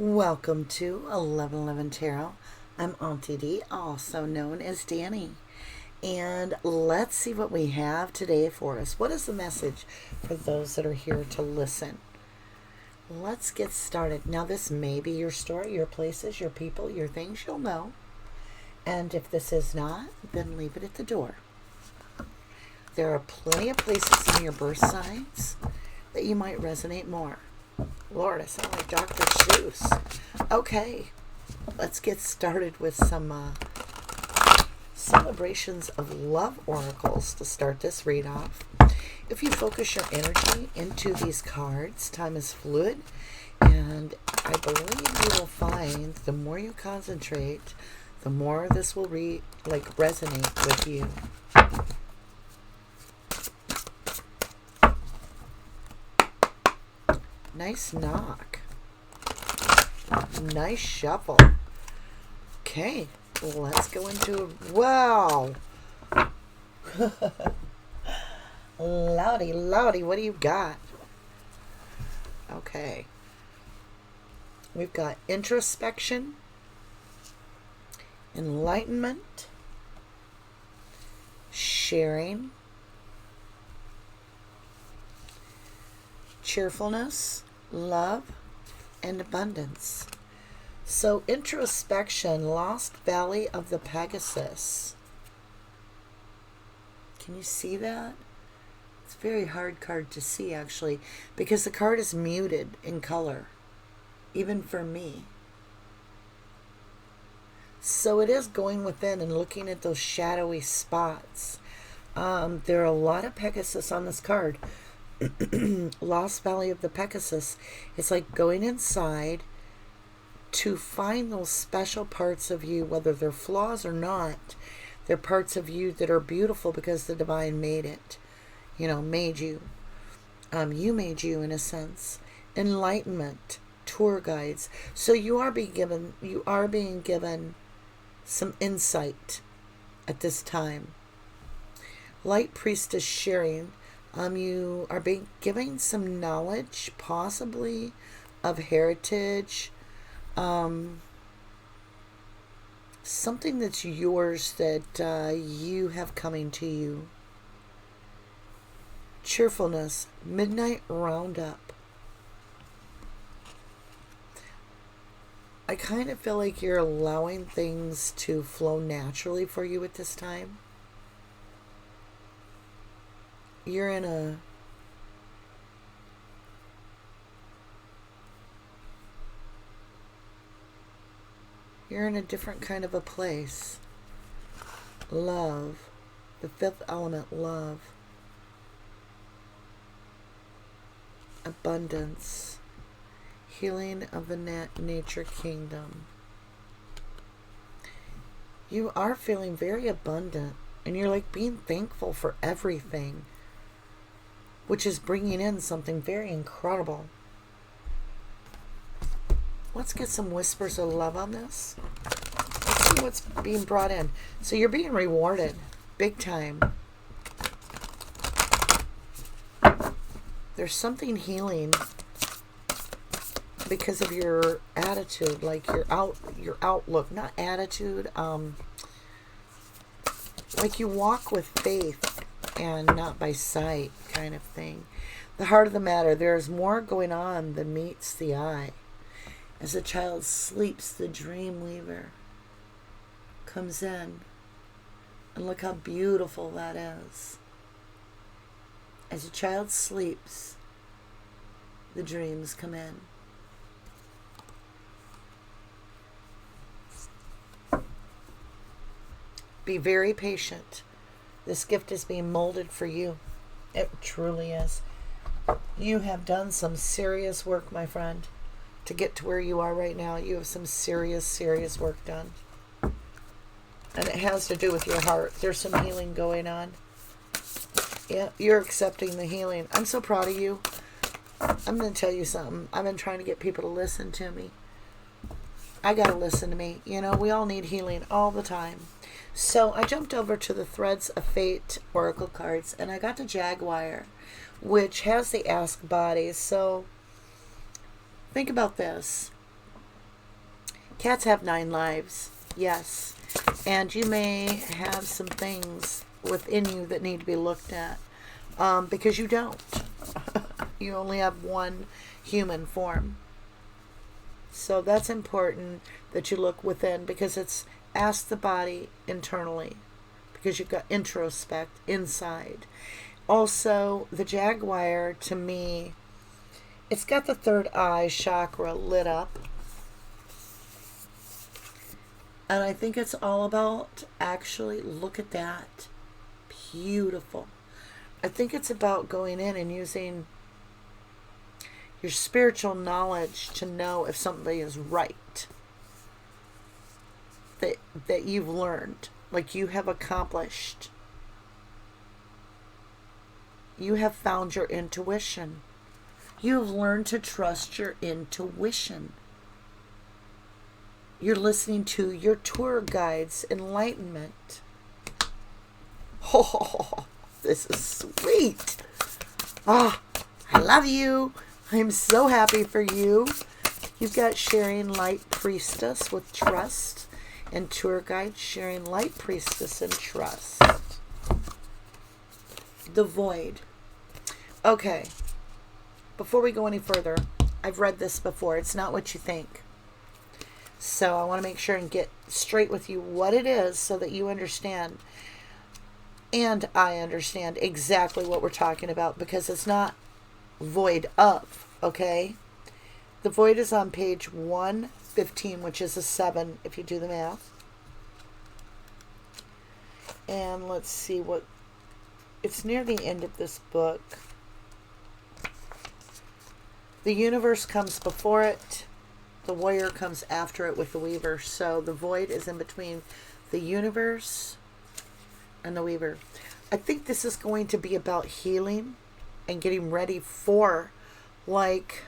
Welcome to 1111 Tarot. I'm Auntie D, also known as Danny. And let's see what we have today for us. What is the message for those that are here to listen? Let's get started. Now, this may be your story, your places, your people, your things you'll know. And if this is not, then leave it at the door. There are plenty of places in your birth signs that you might resonate more. Lord, I sound like Dr. Seuss. Okay, let's get started with some celebrations of love oracles to start this read off. If you focus your energy into these cards, time is fluid, and I believe you will find the more you concentrate, the more this will resonate with you. Nice knock. Nice shuffle. Okay, let's go into wow. Loudy, what do you got? Okay. We've got introspection, enlightenment, sharing, cheerfulness, love, and abundance. So introspection, Lost Valley of the Pegasus. Can you see that? It's a very hard card to see, actually, because the card is muted in color, even for me. So it is going within and looking at those shadowy spots. There are a lot of Pegasus on this card. Lost Valley of the Pegasus. It's like going inside to find those special parts of you, whether they're flaws or not. They're parts of you that are beautiful because the divine made it. Made you. You made you, in a sense. Enlightenment, tour guides. So you are being given some insight at this time. Light Priestess sharing. You are being given some knowledge, possibly, of heritage, something that's yours that you have coming to you. Cheerfulness, Midnight Roundup. I kind of feel like you're allowing things to flow naturally for you at this time. You're in a different kind of a place. Love. The fifth element, love. Abundance. Healing of the nature kingdom. You are feeling very abundant, and you're like being thankful for everything, which is bringing in something very incredible. Let's get some whispers of love on this. Let's see what's being brought in. So you're being rewarded big time. There's something healing because of your attitude, like your outlook, not attitude, like you walk with faith and not by sight, kind of thing. The heart of the matter, there's more going on than meets the eye. As a child sleeps, the dream weaver comes in. And look how beautiful that is. As a child sleeps, the dreams come in. Be very patient. This gift is being molded for you. It truly is. You have done some serious work, my friend, to get to where you are right now. You have some serious work done. And it has to do with your heart. There's some healing going on. Yeah, you're accepting the healing. I'm so proud of you. I'm going to tell you something. I've been trying to get people to listen to me. I got to listen to me. We all need healing all the time. So I jumped over to the Threads of Fate Oracle cards, and I got the Jaguar, which has the Ask Body. So think about this. Cats have 9 lives, yes. And you may have some things within you that need to be looked at, because you don't. You only have one human form. So that's important that you look within, because it's ask the body internally, because you've got introspect inside. Also, the jaguar, to me, it's got the third eye chakra lit up. And I think it's all about, actually, look at that. Beautiful. I think it's about going in and using your spiritual knowledge to know if something is right. That you've learned. Like you have accomplished. You have found your intuition. You have learned to trust your intuition. You're listening to your tour guide's enlightenment. Oh, this is sweet. Ah, I love you. I'm so happy for you. You've got sharing light priestess with trust, and tour guide sharing light priestess and trust. The void. Okay. Before we go any further, I've read this before. It's not what you think. So I want to make sure and get straight with you what it is so that you understand. And I understand exactly what we're talking about, because it's not void of, okay? The void is on page 115, which is a 7 if you do the math. And let's see what... It's near the end of this book. The universe comes before it. The warrior comes after it with the weaver. So the void is in between the universe and the weaver. I think this is going to be about healing and getting ready for, like,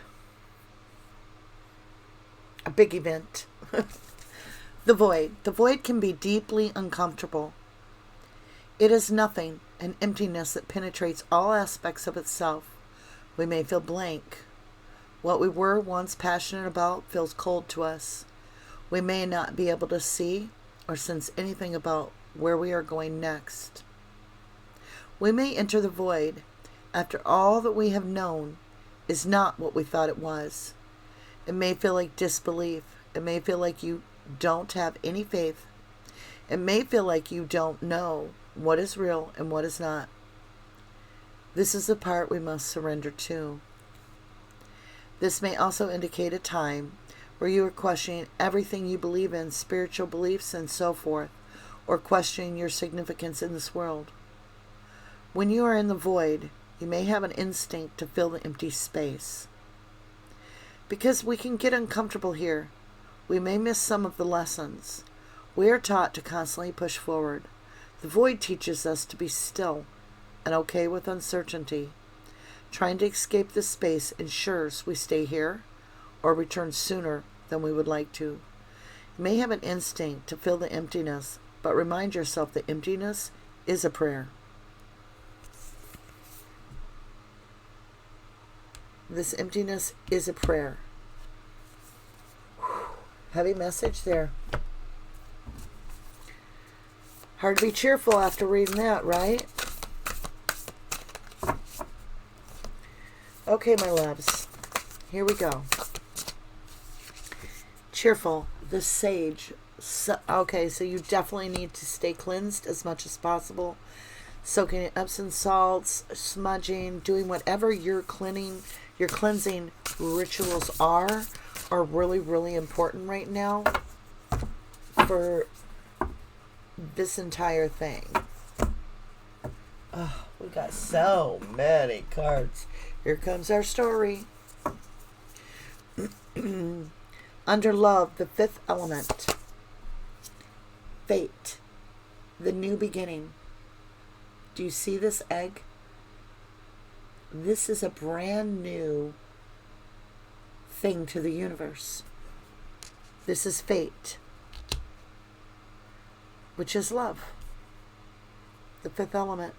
a big event. The void. The void can be deeply uncomfortable. It is nothing, an emptiness that penetrates all aspects of itself. We may feel blank. What we were once passionate about feels cold to us. We may not be able to see or sense anything about where we are going next. We may enter the void after all that we have known is not what we thought it was. It may feel like disbelief. It may feel like you don't have any faith. It may feel like you don't know what is real and what is not. This is the part we must surrender to. This may also indicate a time where you are questioning everything you believe in, spiritual beliefs and so forth, or questioning your significance in this world. When you are in the void, you may have an instinct to fill the empty space. Because we can get uncomfortable here, we may miss some of the lessons. We are taught to constantly push forward. The void teaches us to be still and okay with uncertainty. Trying to escape this space ensures we stay here or return sooner than we would like to. You may have an instinct to fill the emptiness, but remind yourself that emptiness is a prayer. This emptiness is a prayer. Heavy message there. Hard to be cheerful after reading that, right? Okay, my loves. Here we go. Cheerful. The sage. Okay, so you definitely need to stay cleansed as much as possible. Soaking in Epsom salts, smudging, doing whatever your cleansing rituals are really, really important right now for this entire thing. Oh, we got so many cards. Here comes our story. Under love, the fifth element. Fate, the new beginning. Do you see this egg? This is a brand new thing to the universe. This is fate, which is love, the fifth element.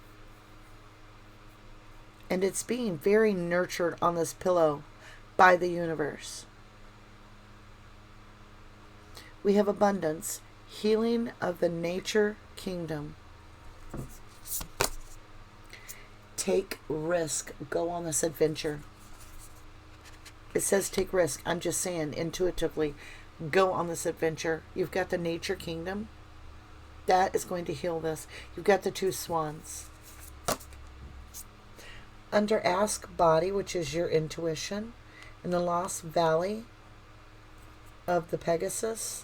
And it's being very nurtured on this pillow by the universe. We have abundance, healing of the nature kingdom. Take risk. Go on this adventure. It says take risk. I'm just saying intuitively, go on this adventure. You've got the nature kingdom. That is going to heal this. You've got the 2 swans. Under ask body, which is your intuition, in the lost valley of the Pegasus,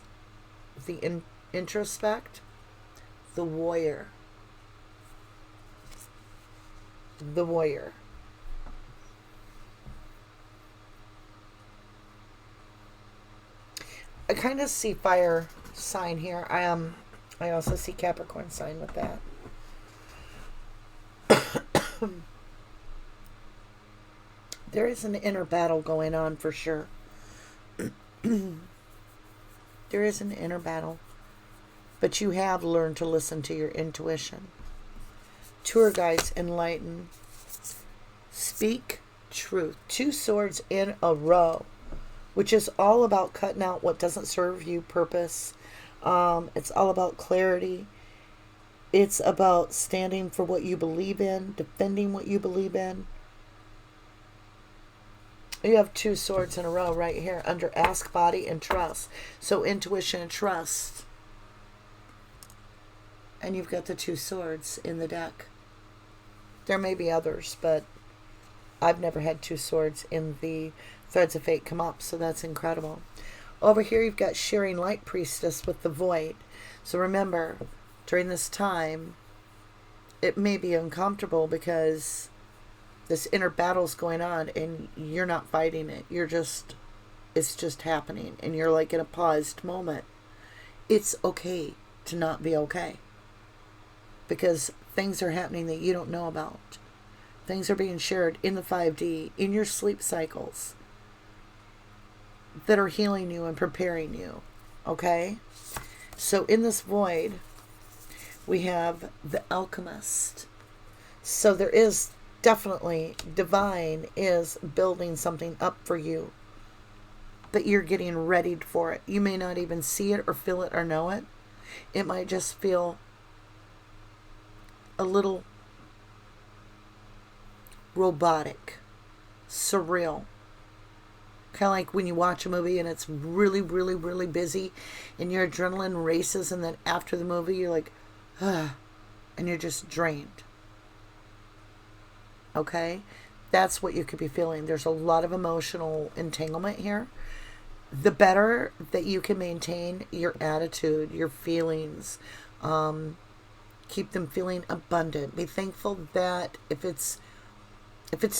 the introspect, the warrior. The warrior. I kind of see fire sign here. I also see Capricorn sign with that. There is an inner battle going on for sure. There is an inner battle. But you have learned to listen to your intuition. Tour guides enlighten. Speak truth. 2 swords in a row, which is all about cutting out what doesn't serve you purpose. It's all about clarity. It's about standing for what you believe in, defending what you believe in. You have 2 swords in a row right here under ask body and trust. So intuition and trust. And you've got the 2 swords in the deck. There may be others, but I've never had 2 swords in the Threads of Fate come up, so that's incredible. Over here you've got Sharing Light Priestess with the Void. So remember, during this time, it may be uncomfortable because this inner battle's going on and you're not fighting it. It's just happening and you're like in a paused moment. It's okay to not be okay because things are happening that you don't know about. Things are being shared in the 5D, in your sleep cycles that are healing you and preparing you. Okay? So in this void, we have the Alchemist. So there is definitely, divine is building something up for you, that you're getting ready for it. You may not even see it or feel it or know it. It might just feel a little robotic, surreal. Kind of like when you watch a movie and it's really, really, really busy and your adrenaline races, and then after the movie you're like, ah, and you're just drained. Okay? That's what you could be feeling. There's a lot of emotional entanglement here. The better that you can maintain your attitude, your feelings, keep them feeling abundant. Be thankful that if it's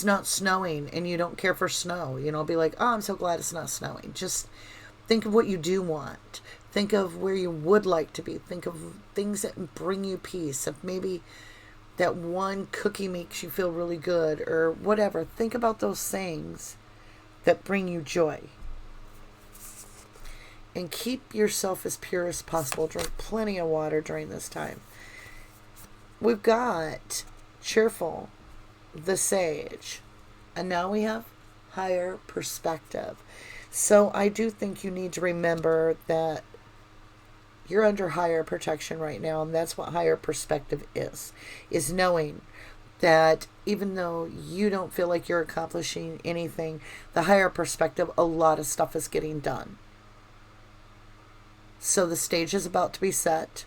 not snowing and you don't care for snow, be like, oh, I'm so glad it's not snowing. Just think of what you do want. Think of where you would like to be. Think of things that bring you peace. If maybe that one cookie makes you feel really good or whatever. Think about those things that bring you joy. And keep yourself as pure as possible. Drink plenty of water during this time. We've got cheerful, the sage, and now we have higher perspective. So I do think you need to remember that you're under higher protection right now, and that's what higher perspective is knowing that even though you don't feel like you're accomplishing anything, the higher perspective, a lot of stuff is getting done. So the stage is about to be set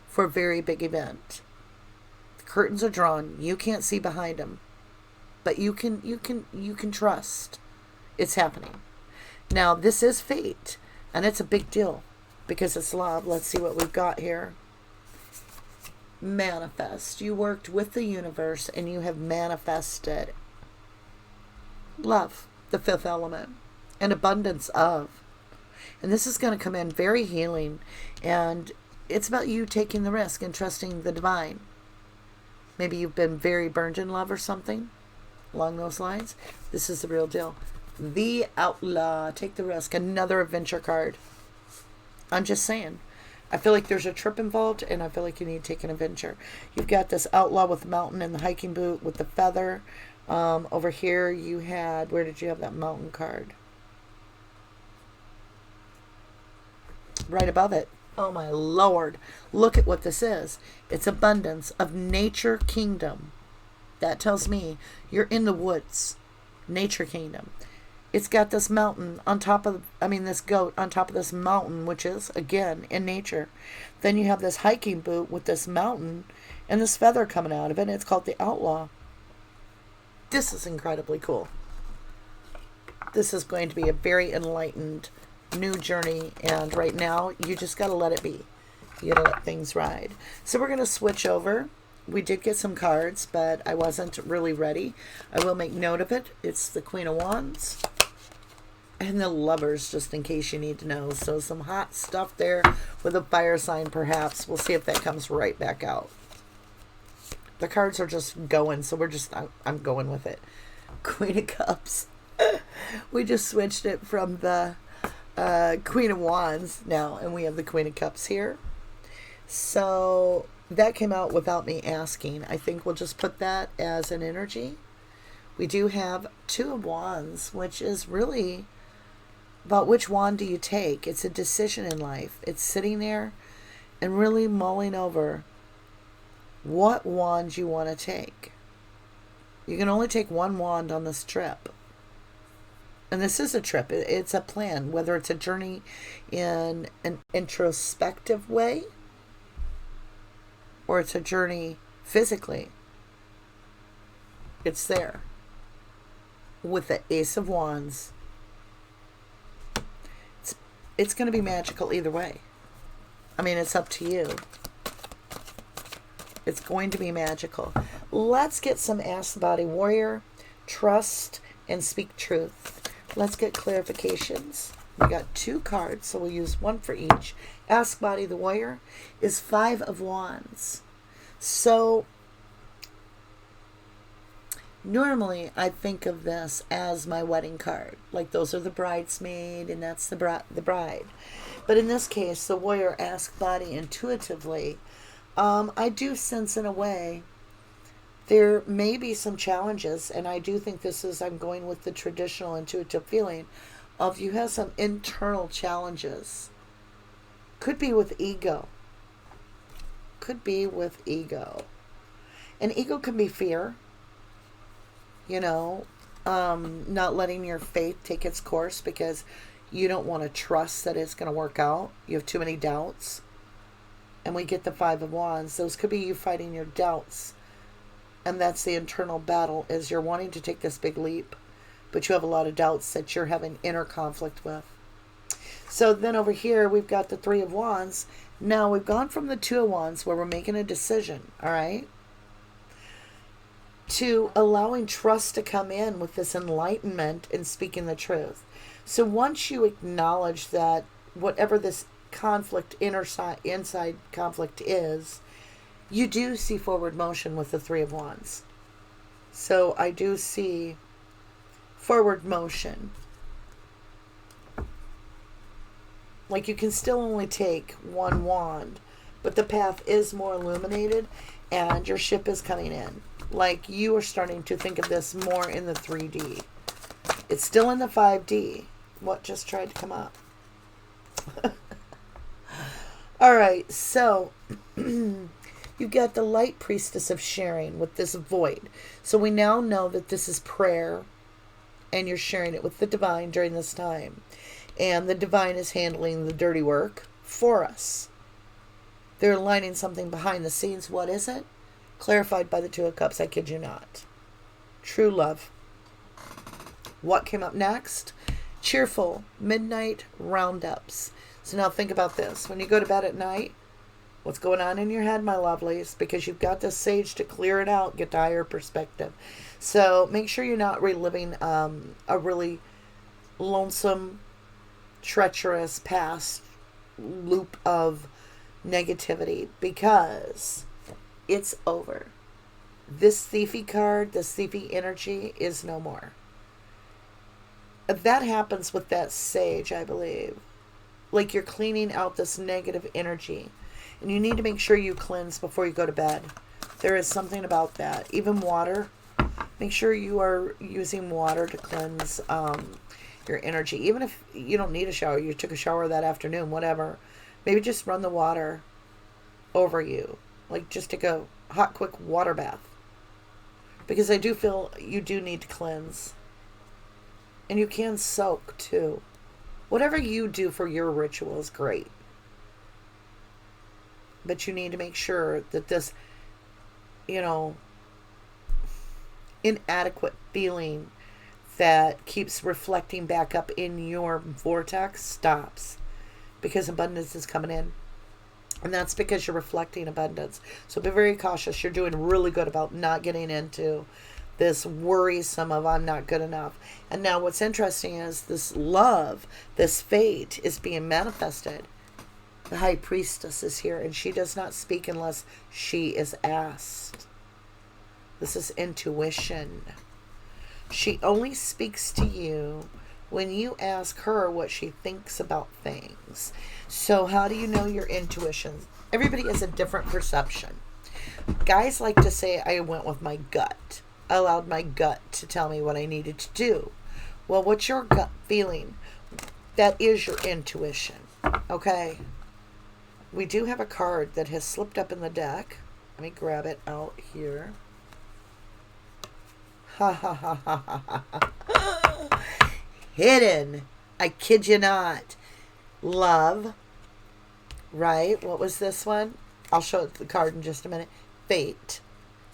for a very big event. The curtains are drawn. You can't see behind them, but you can trust it's happening. Now this is fate, and it's a big deal because it's love. Let's see what we've got here. Manifest. You worked with the universe and you have manifested love, the 5th element, and abundance of. And this is going to come in very healing, and it's about you taking the risk and trusting the divine. Maybe you've been very burned in love or something along those lines. This is the real deal. The Outlaw. Take the risk. Another adventure card. I'm just saying. I feel like there's a trip involved, and I feel like you need to take an adventure. You've got this Outlaw with the mountain and the hiking boot with the feather. Over here you had, where did you have that mountain card? right above it. Oh my Lord. Look at what this is. It's abundance of nature kingdom. That tells me you're in the woods. Nature kingdom. It's got this mountain on top of, this goat on top of this mountain, which is, again, in nature. Then you have this hiking boot with this mountain and this feather coming out of it. And it's called the Outlaw. This is incredibly cool. This is going to be a very enlightened new journey. And right now, you just got to let it be. You got to let things ride. So we're going to switch over. We did get some cards, but I wasn't really ready. I will make note of it. It's the Queen of Wands and the Lovers, just in case you need to know. So some hot stuff there with a fire sign, perhaps. We'll see if that comes right back out. The cards are just going, so I'm going with it. Queen of Cups. We just switched it from the Queen of Wands now, and we have the Queen of Cups here. So that came out without me asking. I think we'll just put that as an energy. We do have Two of Wands, which is really about which wand do you take. It's a decision in life. It's sitting there and really mulling over what wand you want to take. You can only take one wand on this trip. And this is a trip. It's a plan, whether it's a journey in an introspective way or it's a journey physically. It's there. With the Ace of Wands. It's going to be magical either way. It's up to you. It's going to be magical. Let's get some Ask the Body Warrior, Trust, and Speak Truth. Let's get clarifications. We got 2 cards, so we'll use one for each. Ask Body the Warrior is 5 of Wands. So normally I think of this as my wedding card. Like those are the bridesmaid and that's the bride. But in this case, the Warrior Ask Body intuitively, I do sense in a way there may be some challenges, and I do think I'm going with the traditional intuitive feeling of you have some internal challenges. Could be with ego. Could be with ego. And ego can be fear. Not letting your faith take its course because you don't want to trust that it's going to work out. You have too many doubts. And we get the 5 of Wands. Those could be you fighting your doubts. And that's the internal battle, is you're wanting to take this big leap, but you have a lot of doubts that you're having inner conflict with. So then over here, we've got the 3 of Wands. Now we've gone from the 2 of Wands where we're making a decision, all right, to allowing trust to come in with this enlightenment and speaking the truth. So once you acknowledge that whatever this conflict, inside conflict is, you do see forward motion with the 3 of Wands. So I do see forward motion. Like you can still only take one wand, but the path is more illuminated and your ship is coming in. Like you are starting to think of this more in the 3D. It's still in the 5D. What just tried to come up? All right, so you've got the Light Priestess of Sharing with this void. So we now know that this is prayer and you're sharing it with the divine during this time. And the divine is handling the dirty work for us. They're aligning something behind the scenes. What is it? Clarified by the 2 of Cups. I kid you not. True love. What came up next? Cheerful midnight roundups. So now think about this. When you go to bed at night, what's going on in your head, my lovelies? Because you've got this sage to clear it out, get to higher perspective. So make sure you're not reliving a really lonesome, treacherous past loop of negativity, because it's over. This thiefy card, this thiefy energy is no more. That happens with that sage, I believe. Like you're cleaning out this negative energy. And you need to make sure you cleanse before you go to bed. There is something about that. Even water. Make sure you are using water to cleanse your energy. Even if you don't need a shower, you took a shower that afternoon, whatever. Maybe just run the water over you. Like just take a hot, quick water bath. Because I do feel you do need to cleanse. And you can soak too. Whatever you do for your ritual is great. But you need to make sure that this, inadequate feeling that keeps reflecting back up in your vortex stops. Because abundance is coming in. And that's because you're reflecting abundance. So be very cautious. You're doing really good about not getting into this worrisome of I'm not good enough. And now what's interesting is this love, this fate is being manifested. The high priestess is here and she does not speak unless she is asked. This is intuition. She only speaks to you when you ask her what she thinks about things. So how do you know your intuition? Everybody has a different perception. Guys like to say, I went with my gut. I allowed my gut to tell me what I needed to do. Well, what's your gut feeling? That is your intuition. Okay? We do have a card that has slipped up in the deck. Let me grab it out here. Ha ha ha ha ha ha. Hidden. I kid you not. Love. Right? What was this one? I'll show the card in just a minute. Fate.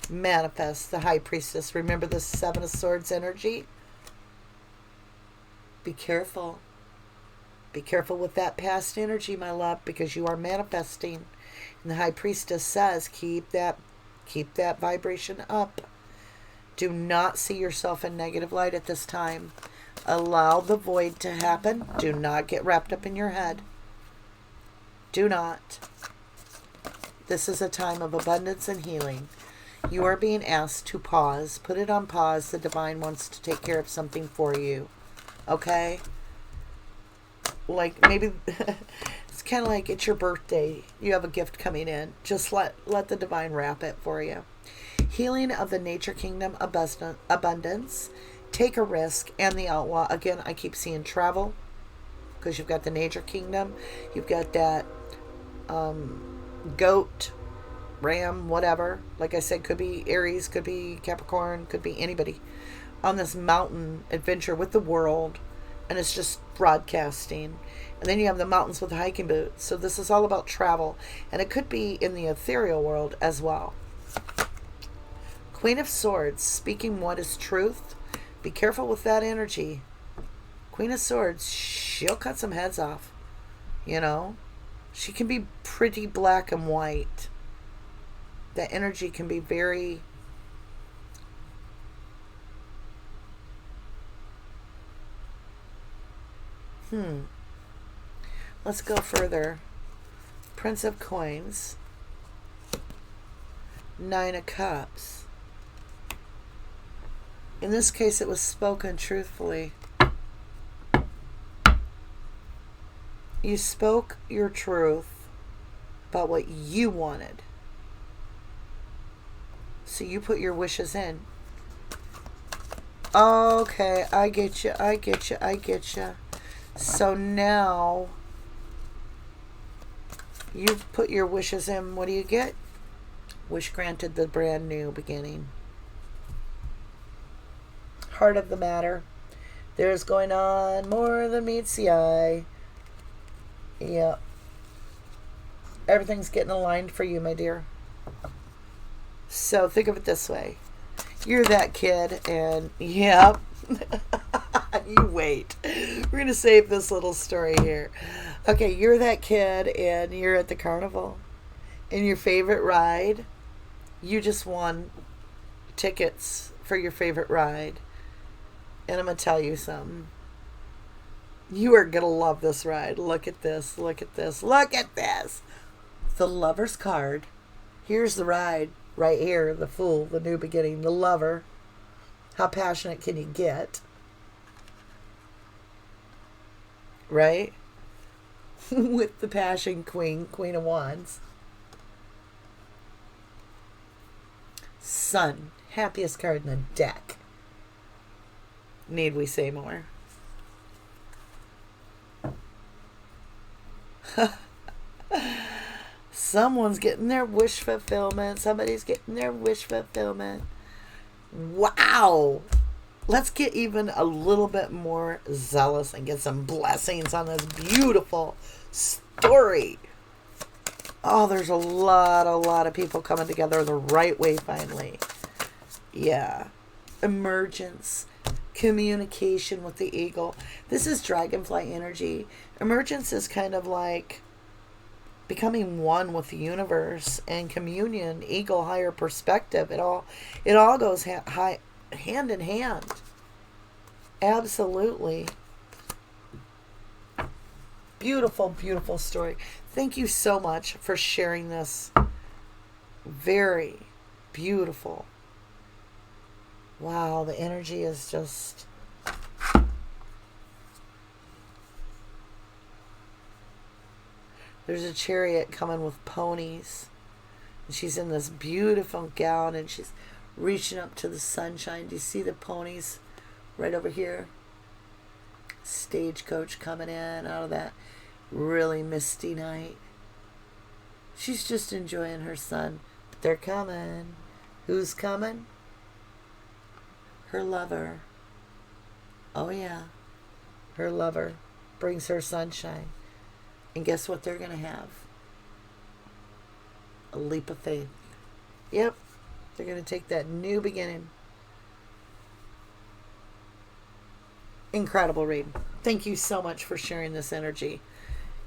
Manifest. The high priestess. Remember the Seven of Swords energy? Be careful. Be careful with that past energy, my love, because you are manifesting. And the high priestess says, keep that vibration up. Do not see yourself in negative light at this time. Allow the void to happen. Do not get wrapped up in your head. Do not. This is a time of abundance and healing. You are being asked to pause. Put it on pause. The divine wants to take care of something for you. Okay? Like maybe it's kind of like it's your birthday. You have a gift coming in. Just let the divine wrap it for you. Healing of the nature kingdom, abundance. Take a risk, and the outlaw. Again, I keep seeing travel because you've got the nature kingdom. You've got that goat, ram, whatever. Like I said, could be Aries, could be Capricorn, could be anybody on this mountain adventure with the world. And it's just broadcasting. And then you have the mountains with the hiking boots. So this is all about travel. And it could be in the ethereal world as well. Queen of Swords, speaking what is truth. Be careful with that energy. Queen of Swords, she'll cut some heads off. She can be pretty black and white. That energy can be very... Let's go further. Prince of Coins. Nine of Cups. In this case, it was spoken truthfully. You spoke your truth about what you wanted. So you put your wishes in. Okay, I get you. So now you've put your wishes in. What do you get? Wish granted, the brand new beginning. Heart of the matter. There's going on more than meets the eye. Yep. Everything's getting aligned for you, my dear. So think of it this way. You're that kid and yep. You wait. We're going to save this little story here. Okay, you're that kid and you're at the carnival. And your favorite ride, you just won tickets for your favorite ride. And I'm going to tell you something. You are going to love this ride. Look at this. Look at this. Look at this. The Lover's card. Here's the ride right here. The Fool, the new beginning, the Lover. How passionate can you get? Right? With the Passion Queen, Queen of Wands. Sun, happiest card in the deck. Need we say more? Someone's getting their wish fulfillment. Somebody's getting their wish fulfillment. Wow. Let's get even a little bit more zealous and get some blessings on this beautiful story. Oh, there's a lot of people coming together the right way finally. Yeah. Emergence. Communication with the eagle. This is dragonfly energy. Emergence is kind of like becoming one with the universe and communion, eagle, higher perspective. It all goes hand in hand. Absolutely. Beautiful, beautiful story. Thank you so much for sharing this. Very beautiful. Wow, the energy is just... There's a chariot coming with ponies. And she's in this beautiful gown and she's reaching up to the sunshine. Do you see the ponies right over here? Stagecoach coming in out of that really misty night. She's just enjoying her sun. But they're coming. Who's coming? Her lover. Oh yeah. Her lover brings her sunshine. And guess what they're going to have? A leap of faith. Yep. They're going to take that new beginning. Incredible read. Thank you so much for sharing this energy.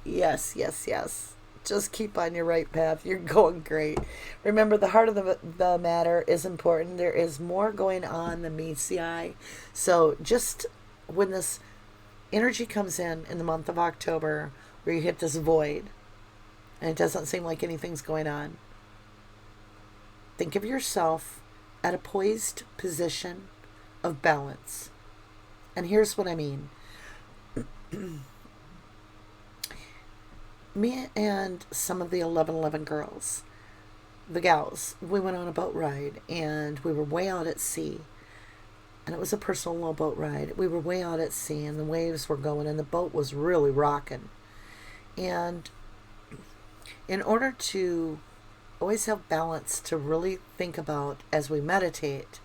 Yes, yes, yes. Just keep on your right path. You're going great. Remember, the heart of the matter is important. There is more going on than meets the eye. So just when this energy comes in the month of October, where you hit this void, and it doesn't seem like anything's going on, think of yourself at a poised position of balance. And here's what I mean. Me and some of the 1111 girls, the gals, we went on a boat ride, and we were way out at sea. And it was a personal little boat ride. We were way out at sea, and the waves were going, and the boat was really rocking. And in order to always have balance to really think about as we meditate,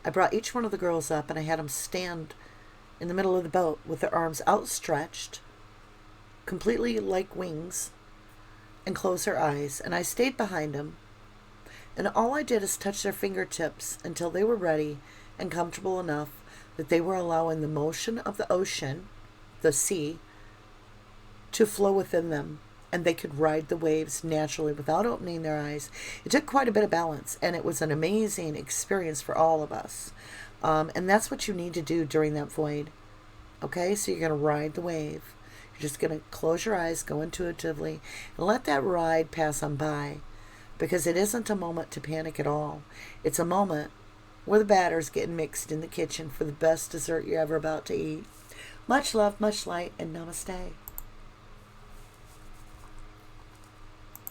I brought each one of the girls up and I had them stand in the middle of the boat with their arms outstretched, completely like wings, and close their eyes. And I stayed behind them. And all I did is touch their fingertips until they were ready and comfortable enough that they were allowing the motion of the ocean, the sea, to flow within them, and they could ride the waves naturally without opening their eyes. It took quite a bit of balance, and it was an amazing experience for all of us. And that's what you need to do during that void. Okay, so you're going to ride the wave. You're just going to close your eyes, go intuitively, and let that ride pass on by, because it isn't a moment to panic at all. It's a moment where the batter's getting mixed in the kitchen for the best dessert you're ever about to eat. Much love, much light, and namaste.